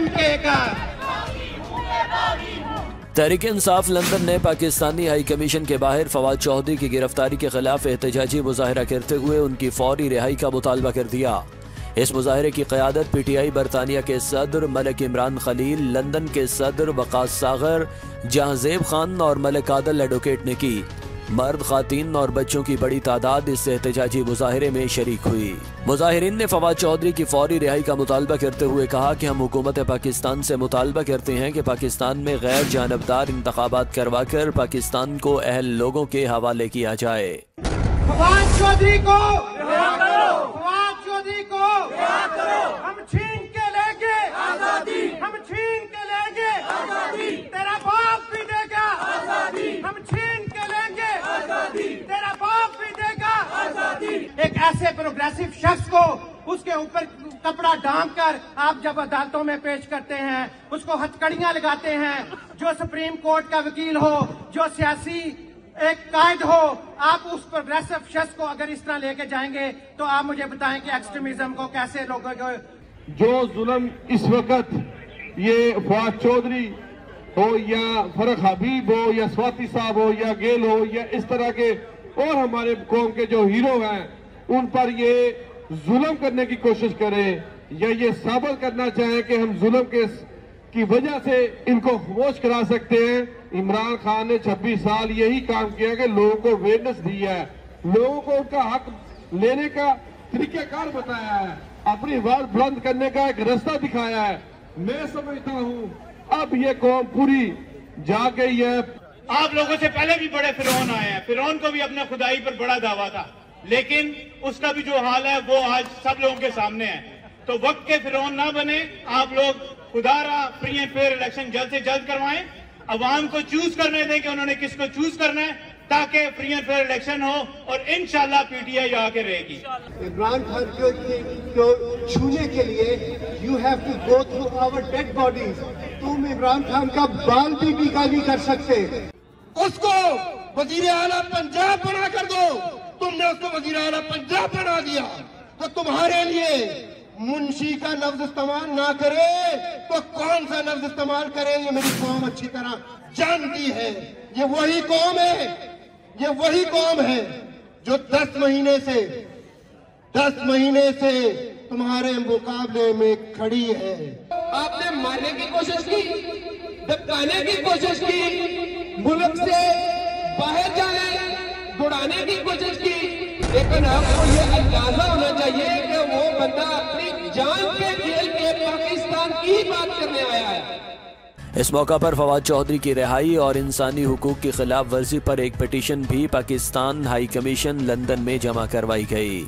चमकेगा। Tehreek Insaf London ने Pakistani high commission के बाहर फवाद चौधरी की गिरफ्तारी के खिलाफ एहतजाजी मुजाहरा करते हुए उनकी फौरी रिहाई का मुतालबा कर दिया। इस मुजाहरे की क़यादत PTI बरतानिया के सदर मलिक इमरान खलील, लंदन के सदर वकास सागर, जहांजेब खान और मलिक आदल एडवोकेट ने की। मर्द, खातीन और बच्चों की बड़ी तादाद इस एहतजाजी मुजाहरे में शरीक हुई। मुजाहिरीन ने फवाद चौधरी की फौरी रिहाई का मुतालबा करते हुए कहा कि हम हुकूमत पाकिस्तान से मुतालबा करते हैं कि पाकिस्तान में गैर जानबदार इंतखाबात करवा कर पाकिस्तान को अहल लोगों के हवाले किया जाए। फवाद चौधरी को फवाद चौधरी को हम छीन के लेंगे आजादी, हम छीन के लेंगे आजादी, तेरा बाप भी देगा आजादी, हम छीन के लेंगे आजादी, तेरा बाप भी देगा आजादी। एक ऐसे प्रोग्रेसिव शख्स को उसके ऊपर कपड़ा डांप कर आप जब अदालतों में पेश करते हैं, उसको हथकड़ियां लगाते हैं, जो सुप्रीम कोर्ट का वकील हो, जो सियासी एक कायद हो, आप उस प्रोग्रेसिव शख्स को अगर इस तरह लेके जाएंगे तो आप मुझे बताएं कि एक्सट्रीमिज्म को कैसे लोगों को जो जुल्म इस वक्त ये फवाद चौधरी हो या फरक हबीब हो या स्वाति साहब हो या गेल हो या इस तरह के और हमारे कौम के जो हीरो हैं उन पर ये जुल्म करने की कोशिश करें या ये साबित करना चाहें कि हम जुल्म की वजह से इनको खामोश करा सकते हैं। इमरान खान ने 26 साल यही काम किया कि लोगों को अवेयरनेस दी है, लोगों को उनका हक लेने का तरीकाकार बताया है, अपनी आवाज बुलंद करने का एक रास्ता दिखाया है। मैं समझता हूं अब ये कौम पूरी जाग गई है। आप लोगों से पहले भी बड़े फिरौन आए हैं, फिरौन को भी अपने खुदाई पर बड़ा दावा था, लेकिन उसका भी जो हाल है वो आज सब लोगों के सामने है। तो वक्त के फिरौन ना बने, आप लोग खुदारा फ्री एंड फेयर इलेक्शन जल्द से जल्द करवाएं, अवाम को चूज करने दें कि उन्होंने किसको चूज करना है, ताकि फ्री एंड फेयर इलेक्शन हो और इंशाल्लाह PTI आके रहेगी। इमरान खान को छूने के लिए you have to go through our dead bodies. तुम इमरान खान का बाल भी बीका नहीं कर सकते। उसको वजीर आला पंजाब बना कर दो। तुमने उसको वजीर आला पंजाब बना दिया तो तुम्हारे लिए मुंशी का लफ्ज इस्तेमाल ना करे तो कौन सा लफ्ज इस्तेमाल करे, ये मेरी कौम अच्छी तरह जानती है। ये वही कौम है, ये वही कौम है जो 10 महीने से तुम्हारे मुकाबले में खड़ी है। आपने मारने की कोशिश की, धमकाने की कोशिश की, मुल्क से बाहर जाने दौड़ाने की कोशिश की, लेकिन आपको ये अंदाजा होना चाहिए कि वो बंदा अपनी जान के खेल के पाकिस्तान की बात करने आया है। इस मौका पर फवाद चौधरी की रिहाई और इंसानी हुकूक की खिलाफ वर्जी पर एक पिटीशन भी पाकिस्तान हाई कमीशन लंदन में जमा करवाई गई।